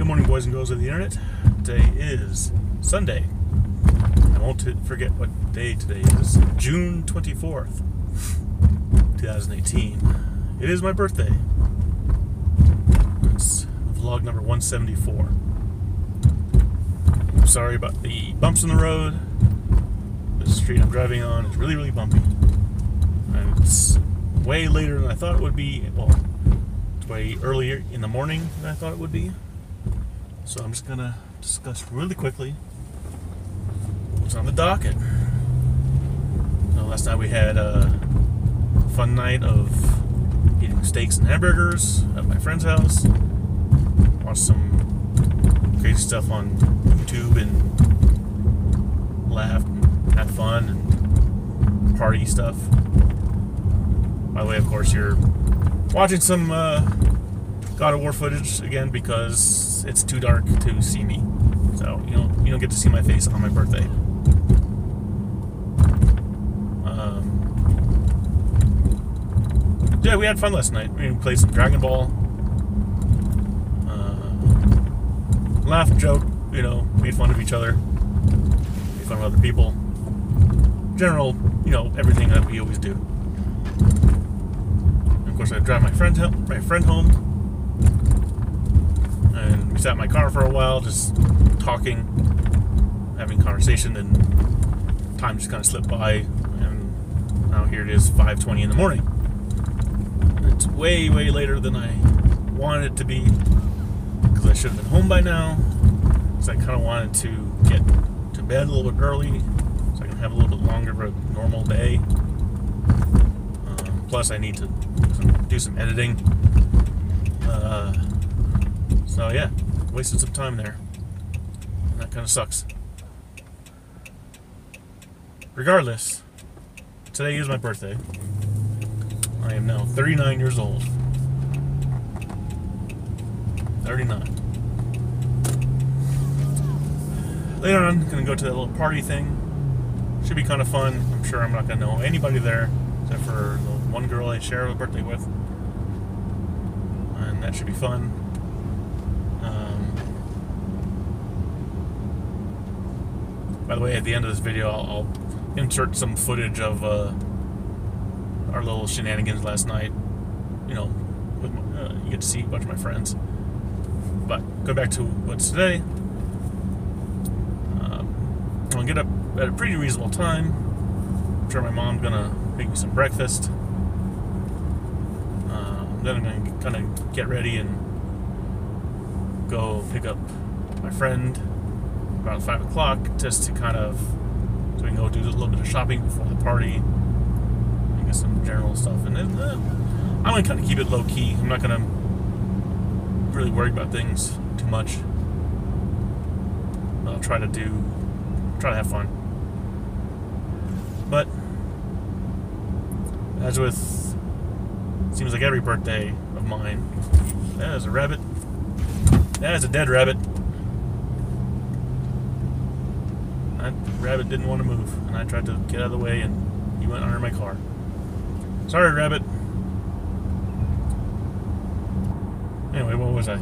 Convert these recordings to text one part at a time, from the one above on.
Good morning, boys and girls of the internet. Today is Sunday. I won't forget what day today is. June 24th, 2018. It is my birthday. It's vlog number 174. I'm sorry about the bumps in the road. The street I'm driving on is really, really bumpy. And it's way later than I thought it would be. Well, it's way earlier in the morning than I thought it would be. So I'm just going to discuss really quickly what's on the docket. Last night we had a fun night of eating steaks and hamburgers at my friend's house. Watched some crazy stuff on YouTube and laughed and had fun and party stuff. By the way, of course, you're watching some God of War footage again because it's too dark to see me. So you don't get to see my face on my birthday. Yeah, we had fun last night. We played some Dragon Ball. Laughed, joked, made fun of each other, made fun of other people. General, everything that we always do. And of course, I drive my friend home. And we sat in my car for a while, just talking, having conversation, and time just kind of slipped by. And now here it is, 5:20 in the morning. It's way, way later than I wanted it to be, because I should have been home by now. So I kind of wanted to get to bed a little bit early, so I can have a little bit longer of a normal day. Plus, I need to do some editing. So yeah, wasted some time there. And that kind of sucks. Regardless, today is my birthday. I am now 39 years old. 39. Later on, I'm going to go to that little party thing. Should be kind of fun. I'm sure I'm not going to know anybody there, except for the one girl I share a birthday with. And that should be fun. By the way, at the end of this video, I'll insert some footage of our little shenanigans last night. You get to see a bunch of my friends. But go back to what's today. I'm gonna get up at a pretty reasonable time. I'm sure my mom's gonna make me some breakfast. Then I'm gonna kind of get ready and go pick up my friend about 5 o'clock, just to so we can go do a little bit of shopping before the party and get some general stuff. And then I'm gonna kind of keep it low key. I'm not gonna really worry about things too much. I'll try to have fun. But as with, seems like every birthday of mine, that is a rabbit. That is a dead rabbit. That rabbit didn't want to move, and I tried to get out of the way, and he went under my car. Sorry, rabbit. Anyway, what was I?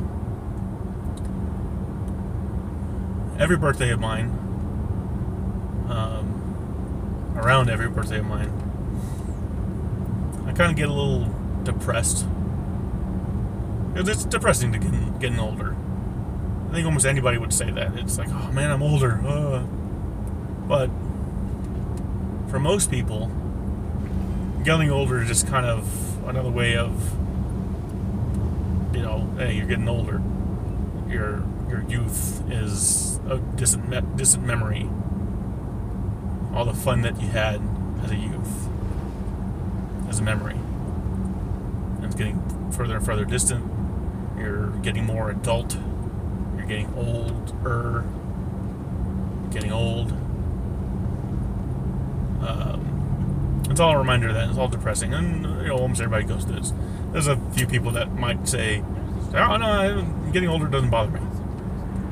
Every birthday of mine, around every birthday of mine, I kind of get a little depressed. Because it's depressing to getting older. I think almost anybody would say that. It's like, oh man, I'm older. But for most people, getting older is just kind of another way of, hey, you're getting older. Your youth is a distant memory. All the fun that you had as a youth is a memory. And it's getting further and further distant. You're getting more adult. You're getting older. Getting old. It's all a reminder of that. It's all depressing. And, almost everybody goes through this. There's a few people that might say, oh, no, getting older doesn't bother me.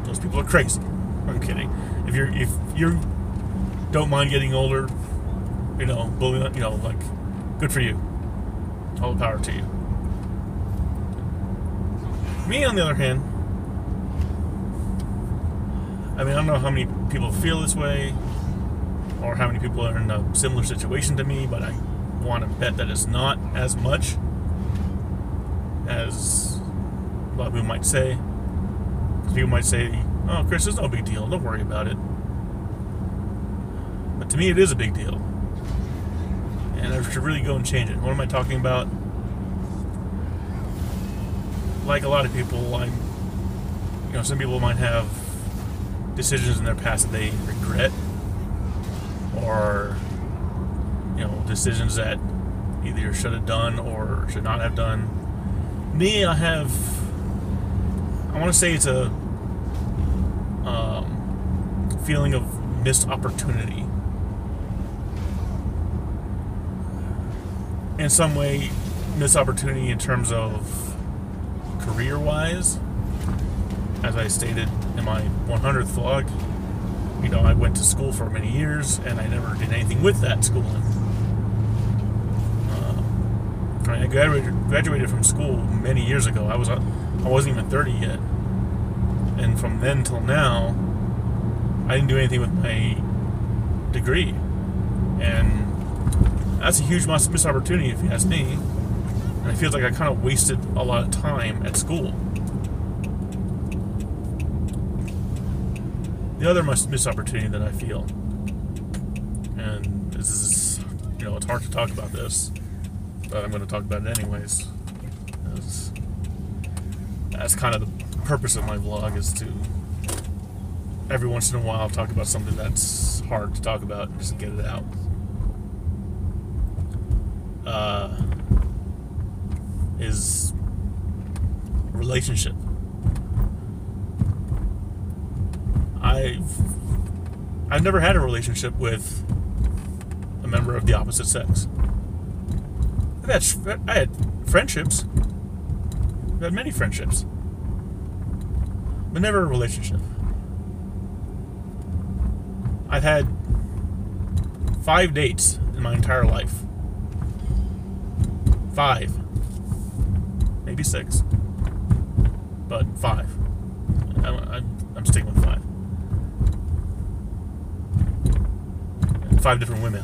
Those people are crazy. I'm kidding. If you don't mind getting older, good for you. All the power to you. Me, on the other hand, I mean, I don't know how many people feel this way or how many people are in a similar situation to me, but I want to bet that it's not as much as a lot of people might say. Because people might say, oh, Chris, it's no big deal. Don't worry about it. But to me, it is a big deal. And I should really go and change it. What am I talking about? Like a lot of people, some people might have decisions in their past that they regret, or decisions that either should have done or should not have done. Me, I want to say it's a feeling of missed opportunity. In some way, missed opportunity in terms of career-wise. As I stated in my 100th vlog, I went to school for many years, and I never did anything with that schooling. I graduated from school many years ago. I wasn't even 30 yet. And from then till now, I didn't do anything with my degree. And that's a huge missed opportunity, if you ask me. And it feels like I kind of wasted a lot of time at school. The other missed opportunity that I feel, and this is, it's hard to talk about this, but I'm going to talk about it anyways. That's kind of the purpose of my vlog, is to every once in a while talk about something that's hard to talk about and just get it out. Is relationship. I've never had a relationship with a member of the opposite sex. I had friendships. I've had many friendships, but never a relationship. I've had 5 dates in my entire life. 5. Maybe 6. But 5. I'm sticking with 5. 5 different women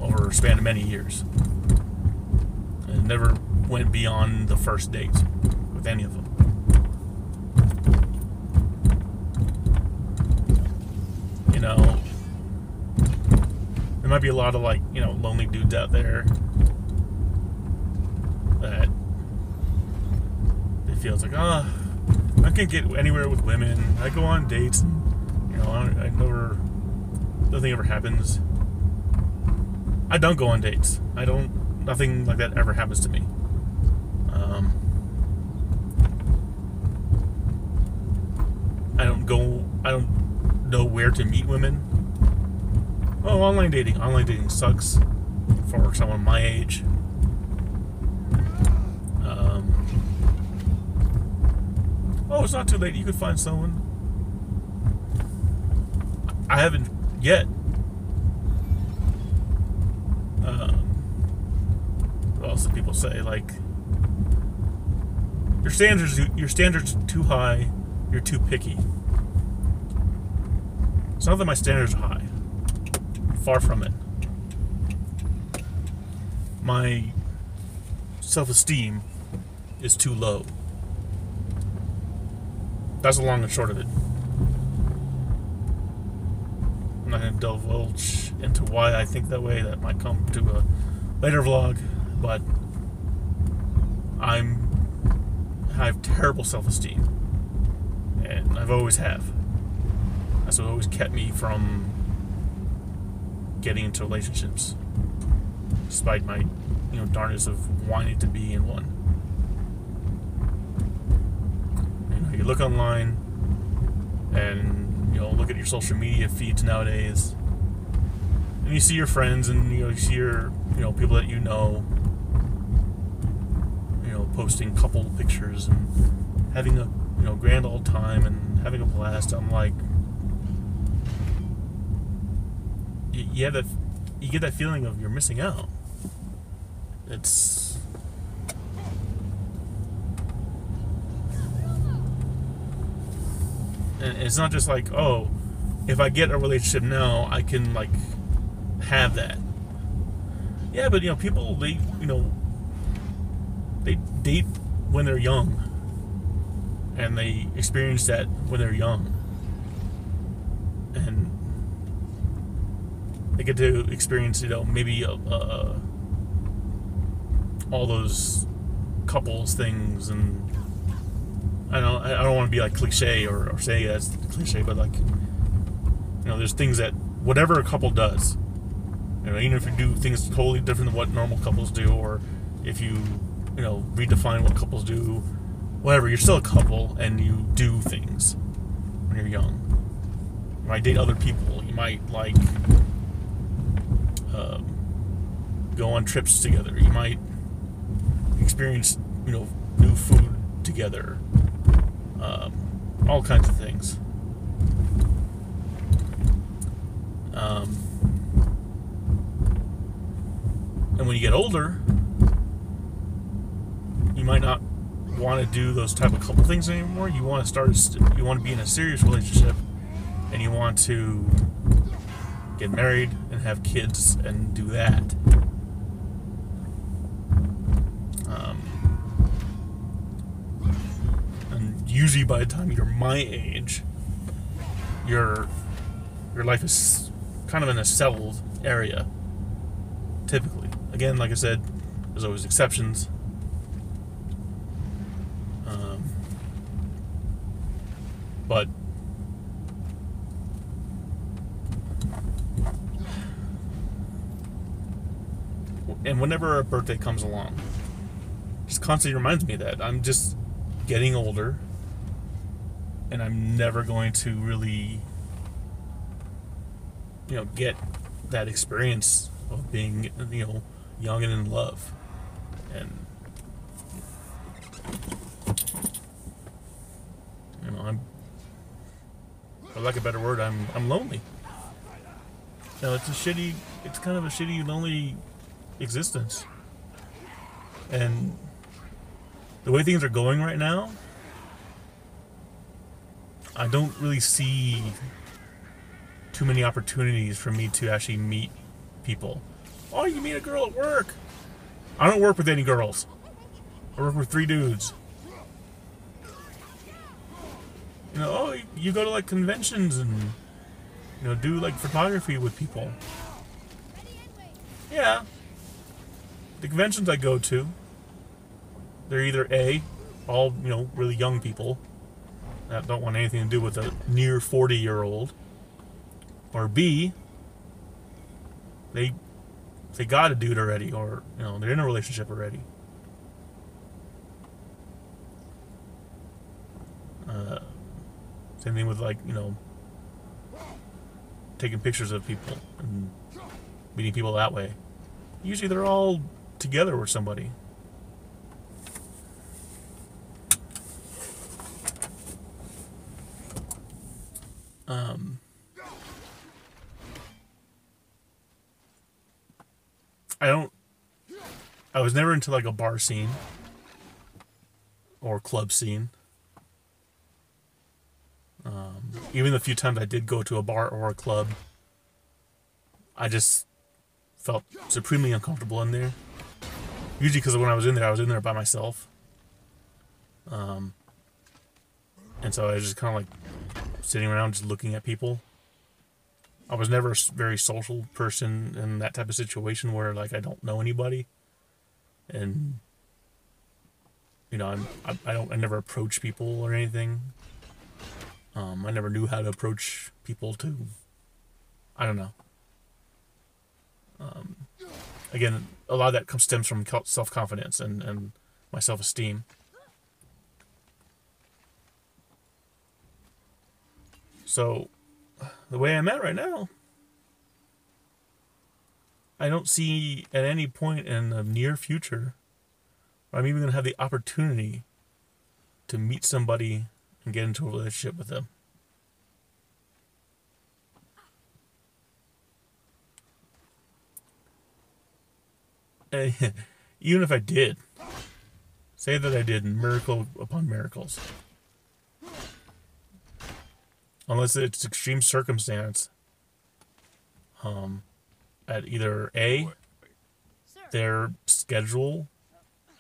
over a span of many years. And never went beyond the first date with any of them. There might be a lot of lonely dudes out there that it feels like, I can't get anywhere with women. I go on dates and, I never, nothing ever happens. I don't go on dates. Nothing like that ever happens to me. I don't know where to meet women. Oh, online dating. Online dating sucks for someone my age. It's not too late. You could find someone. I haven't yet. What else do people say? Your standards are too high. You're too picky. It's not that my standards are high. Far from it. My self-esteem is too low. That's the long and short of it. I'm not going to divulge into why I think that way. That might come to a later vlog, but I have terrible self-esteem, and I've always have. That's what always kept me from getting into relationships, despite my darndest of wanting to be in one. You look online and look at your social media feeds nowadays, and you see your friends and you see your people that posting couple pictures and having a grand old time and having a blast. I'm like, you get that feeling of you're missing out. It's And it's not just like, oh, if I get a relationship now, I can like have that. Yeah, but people they date when they're young, and they experience that when they're young, and they get to experience maybe all those couples things. And I don't want to be like cliche or say that's cliche, but like there's things that whatever a couple does, even if you do things totally different than what normal couples do, or if you redefine what couples do, whatever, you're still a couple and you do things when you're young. You might date other people. You might like go on trips together. You might experience new food together. All kinds of things. And when you get older, you might not want to do those type of couple things anymore. You want to be in a serious relationship, and you want to get married and have kids and do that. And usually by the time you're my age, your life is kind of in a settled area, typically. Again, like I said, there's always exceptions. But and whenever a birthday comes along, just constantly reminds me of that I'm just getting older, and I'm never going to really get that experience of being young and in love. And I'm, for lack of a better word, I'm lonely. It's kind of a shitty, lonely existence. And the way things are going right now, I don't really see too many opportunities for me to actually meet people. Oh, you meet a girl at work. I don't work with any girls. I work with 3 dudes. You go to like conventions and do like photography with people. Yeah. The conventions I go to, they're either A, all really young people that don't want anything to do with a near 40-year-old, or B, they got a dude already, or they're in a relationship already. Same thing with like taking pictures of people and meeting people that way. Usually they're all together with somebody. I was never into like a bar scene or club scene. Even the few times I did go to a bar or a club, I just felt supremely uncomfortable in there. Usually because when I was in there by myself. And so I was just kind of like sitting around just looking at people. I was never a very social person in that type of situation where like I don't know anybody. And I never approach people or anything. I never knew how to approach people I don't know. Again, a lot of that stems from self-confidence and my self-esteem. So, the way I'm at right now, I don't see at any point in the near future where I'm even going to have the opportunity to meet somebody and get into a relationship with them. Even if I did, say that I did miracle upon miracles, unless it's extreme circumstance, at either A, their schedule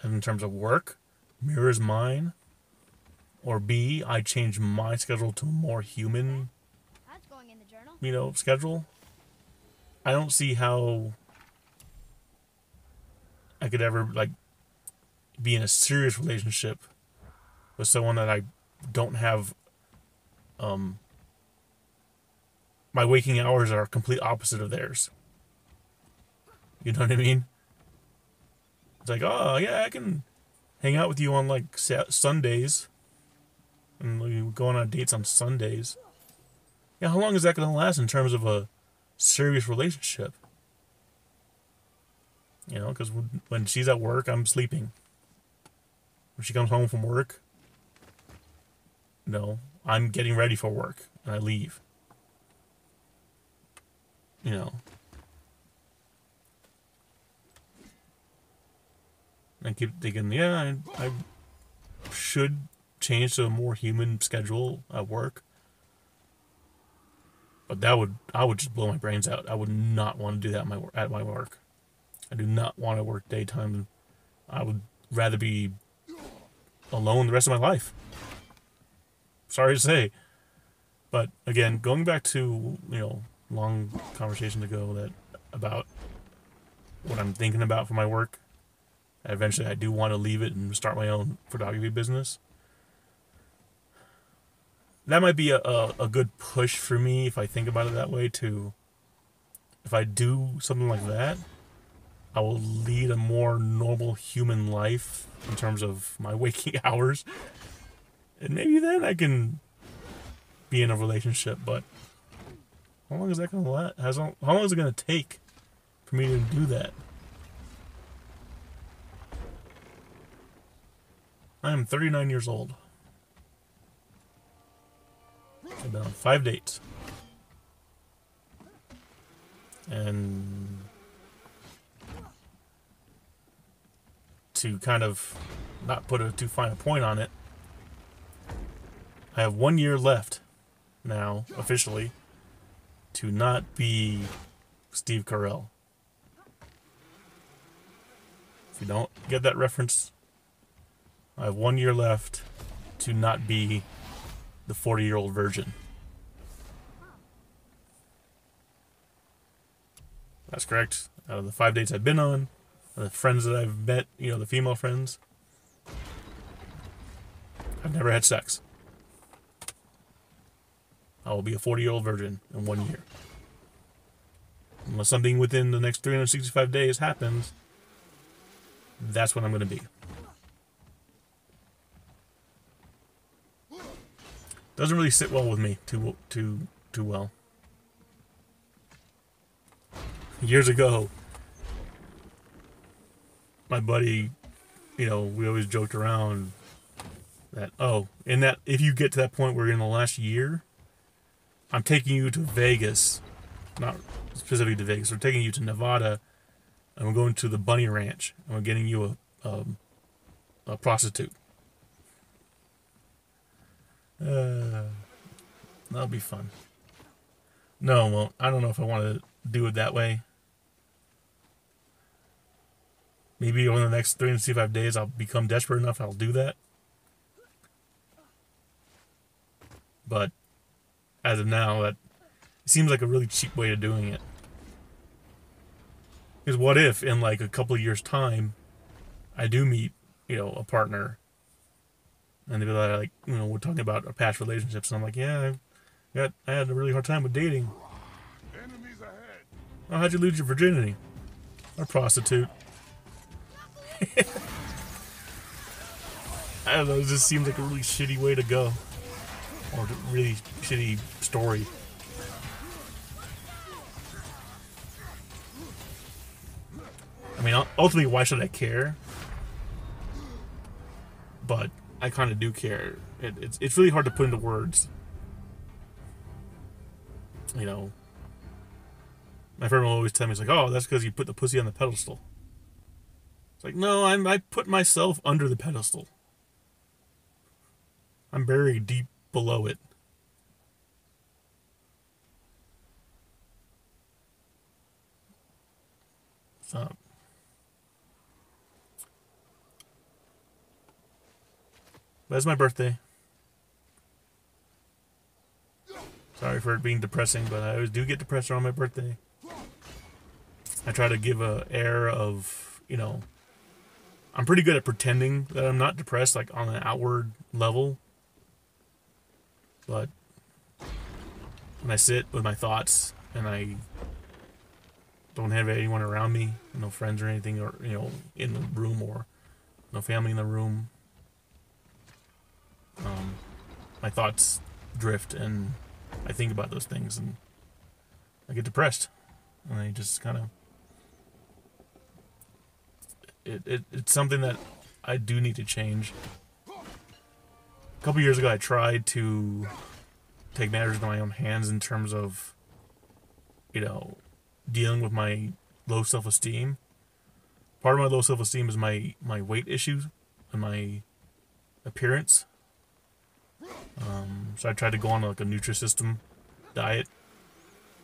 in terms of work mirrors mine, or B, I change my schedule to a more human, schedule. I don't see how I could ever, like, be in a serious relationship with someone that I don't have, my waking hours are complete opposite of theirs. You know what I mean? It's like, oh yeah, I can hang out with you on like Sundays, and we go on dates on Sundays. Yeah, how long is that going to last in terms of a serious relationship? Because when she's at work, I'm sleeping. When she comes home from work, I'm getting ready for work, and I leave. I keep thinking, yeah, I should change to a more human schedule at work. But I would just blow my brains out. I would not want to do that at my work. I do not want to work daytime. I would rather be alone the rest of my life. Sorry to say. But again, going back to, long conversation ago about what I'm thinking about for my work. Eventually I do want to leave it and start my own photography business. That might be a good push for me if I think about it that way too. If I do something like that, I will lead a more normal human life in terms of my waking hours. And maybe then I can be in a relationship, but how long is that going to last? How long is it going to take for me to do that? I am 39 years old. I've been on 5 dates. And to kind of not put too fine a point on it, I have 1 year left now, officially, to not be Steve Carell. If you don't get that reference, I have 1 year left to not be the 40-year-old virgin. That's correct. Out of the 5 dates I've been on, the friends that I've met, the female friends, I've never had sex. I will be a 40-year-old virgin in 1 year. Unless something within the next 365 days happens, that's what I'm going to be. Doesn't really sit well with me too well. Years ago, my buddy, we always joked around that, if you get to that point where you're in the last year, I'm taking you to Vegas, not specifically to Vegas, we're taking you to Nevada, and we're going to the bunny ranch, and we're getting you a prostitute. That'll be fun. No, well, I don't know if I want to do it that way. Maybe over the next 365 days I'll become desperate enough I'll do that. But as of now, that seems like a really cheap way of doing it. Because what if in like a couple of years' time I do meet, a partner, and they'll be like, we're talking about our past relationships, and I'm like, yeah, I had a really hard time with dating. Enemies ahead. Oh, how'd you lose your virginity? A prostitute. I don't know, it just seems like a really shitty way to go. Or a really shitty story. I mean, ultimately, why should I care? But I kind of do care. It's really hard to put into words. My friend will always tell me, it's like, oh, that's because you put the pussy on the pedestal. It's like, no, I put myself under the pedestal. I'm buried deep below it. Stop. But it's my birthday. Sorry for it being depressing, but I always do get depressed around my birthday. I try to give a air of, you know, I'm pretty good at pretending that I'm not depressed, like on an outward level. But when I sit with my thoughts and I don't have anyone around me, no friends or anything, or, you know, in the room, or no family in the room, my thoughts drift and I think about those things and I get depressed. And I just kind of, it's something that I do need to change. A couple years ago, I tried to take matters into my own hands in terms of, you know, dealing with my low self-esteem. Part of my low self-esteem is my weight issues and my appearance. So I tried to go on like a Nutrisystem diet.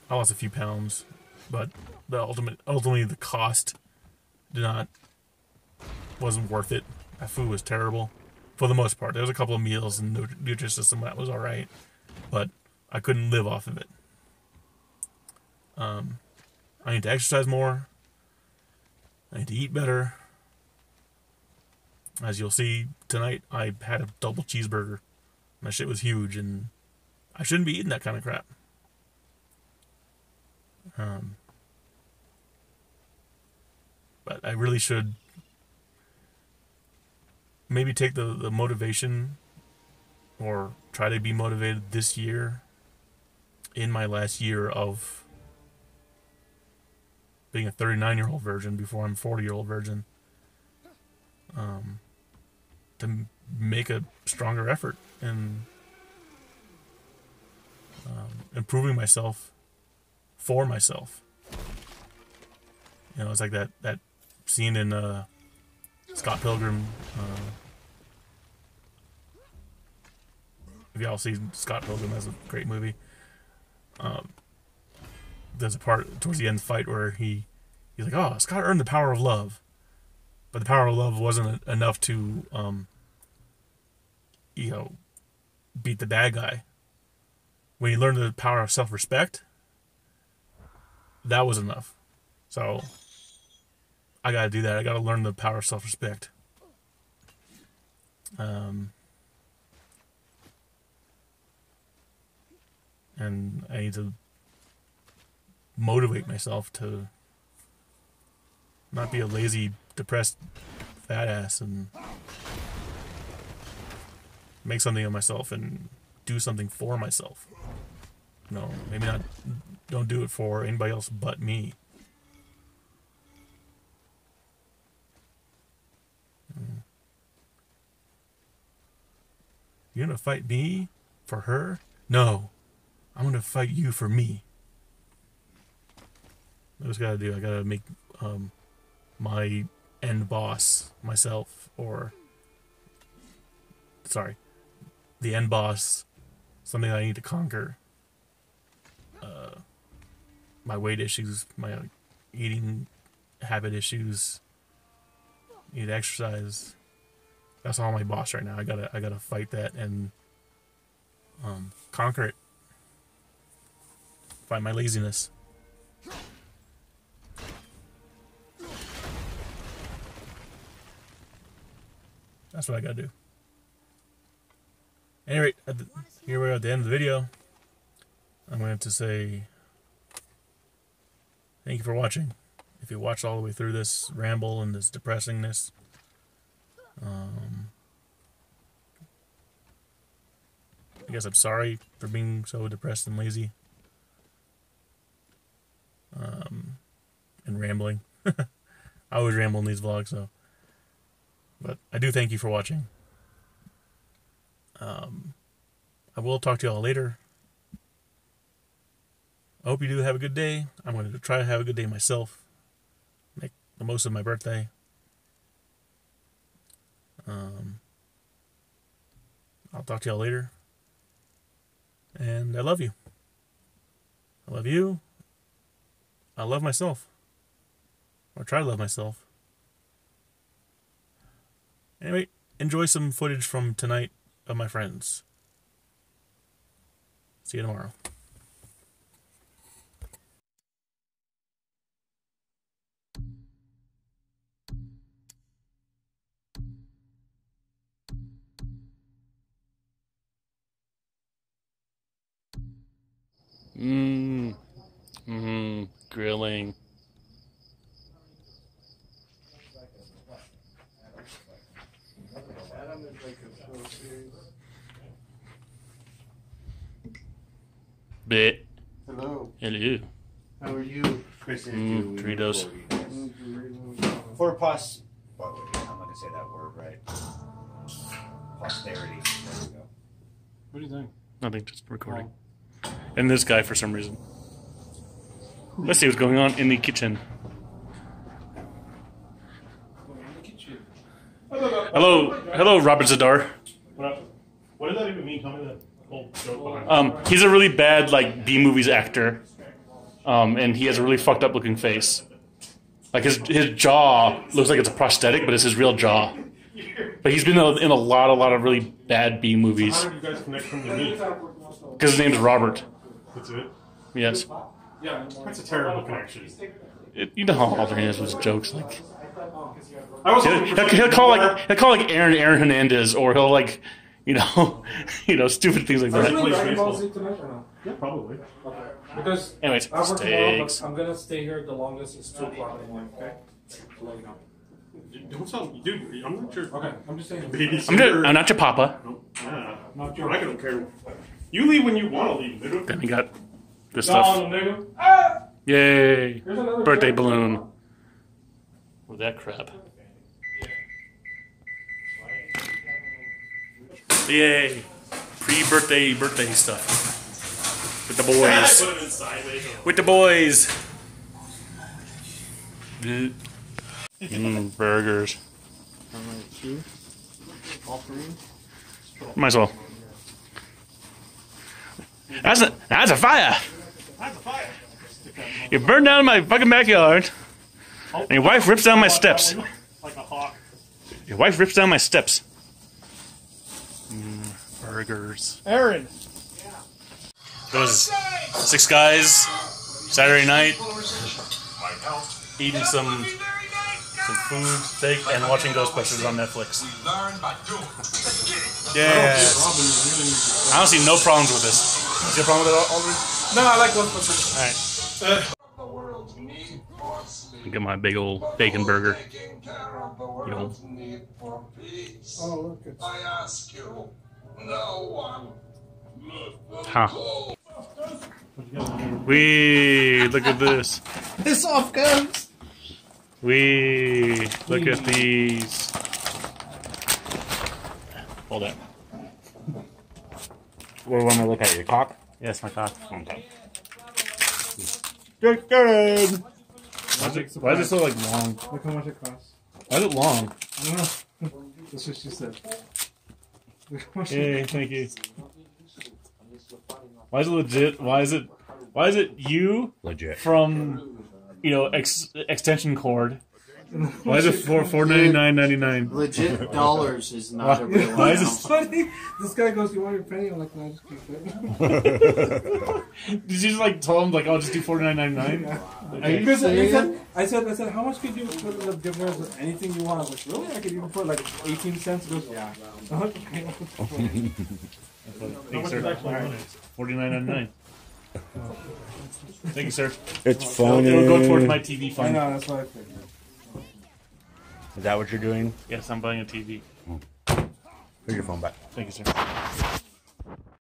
I lost a few pounds, but ultimately the cost wasn't worth it. That food was terrible for the most part. There was a couple of meals in Nutrisystem that was all right, but I couldn't live off of it. I need to exercise more. I need to eat better. As you'll see tonight, I had a double cheeseburger. My shit was huge, and I shouldn't be eating that kind of crap. But I really should maybe take the motivation, or try to be motivated this year, in my last year of being a 39-year-old virgin before I'm a 40-year-old virgin, to make a stronger effort in improving myself for myself. You know, it's like that scene in Scott Pilgrim. If y'all see Scott Pilgrim, that's a great movie. There's a part towards the end of the fight where he's like, "Oh, Scott earned the power of love," but the power of love wasn't enough to, you know, beat the bad guy. When he learned the power of self-respect, that was enough. So I gotta do that. I gotta learn the power of self-respect. And I need to motivate myself to not be a lazy, depressed fat ass, and make something of myself and do something for myself. No, maybe not. Don't do it for anybody else but me. You're gonna fight me for her? No, I'm gonna fight you for me. I just gotta do. I gotta make my end boss myself, or sorry, the end boss, something I need to conquer. My weight issues, my eating habit issues, need exercise. That's all my boss right now. I gotta fight that and conquer it. Fight my laziness. That's what I gotta do. Anyway, here we are at the end of the video. I'm going to say thank you for watching. If you watched all the way through this ramble and this depressingness, I guess I'm sorry for being so depressed and lazy, and rambling. I always ramble in these vlogs, so. But I do thank you for watching. I will talk to y'all later. I hope you do have a good day. I'm going to try to have a good day myself. Make the most of my birthday. I'll talk to y'all later. And I love you. I love you. I love myself. Or try to love myself. Anyway, enjoy some footage from tonight of my friends. See you tomorrow. Grilling. Bit. Hello. Hello. How are you? Doritos. For pos... Oh, wait, I'm not going to say that word right. Posterity. There we go. What do you think? Nothing, just recording. And this guy for some reason. Let's see what's going on in the kitchen. Hello, Robert Zadar. What does that even mean? Tell me that whole joke behind. He's a really bad like B movies actor, and he has a really fucked up looking face. Like his jaw looks like it's a prosthetic, but it's his real jaw. But he's been in a lot of really bad B movies. How did you guys connect from the meet? Because his name's Robert. That's it? Yes. Yeah, that's a terrible connection. You know how often he has with jokes like. I was He'll call like Aaron Hernandez, or he'll like, stupid things like that. Yeah, probably. Okay. Because Anyways, I work tomorrow, steaks. but I'm gonna stay here the longest. It's 2 o'clock in the morning. Okay. To let you know. Don't tell me, dude. I'm not your Okay. I'm just saying. I'm not your papa. Not your. I don't care. You leave when you want to leave, nigga. Then we got this stuff. No, nigga. Yay! Here's another Birthday shirt. balloon. With that crap. Yay! Pre-birthday stuff. With the boys. Put it in sideways. With the boys. Burgers. All three. Might as well. That's a fire! That's a fire. You burned down my fucking backyard. And your wife rips down my steps. Like a hawk. Your wife rips down my steps. Burgers. Aaron. It was 6 guys, Saturday night, eating some food, steak, and watching Ghostbusters on Netflix. Yeah. I don't see no problems with this. You see a problem with it, Aldridge? No, I like Ghostbusters. Alright. Get my big old bacon burger. Yo. Oh, look, it's... Huh. Wee, look at this. Piss off, guys. Wee, look at these. Hold it. What do you want me to look at? Your cock? Yes, my cock. Okay. Good. Why is it so like long? Look how much it costs. Why is it long? I don't know. That's what she said. Hey, thank you. Why is it legit? Why is it you Legit. from extension cord? Why is it $4.99.99? Legit dollars is not a real Why is amount. it? Funny. This guy goes, "You want your penny?" I'm like, "No, just keep it." Did you just like tell him like I'll just do $4.99.99? Are you serious? I said, how much could you put in the difference with anything you want? I was like, really? I could even put like 18 cents. He goes, yeah. Thanks, sir. $49.99. Thank you, sir. It's funny. It'll go towards my TV I fund. know, that's what I figured. Is that what you're doing? Yes, I'm buying a TV. Put your phone back. Thank you, sir.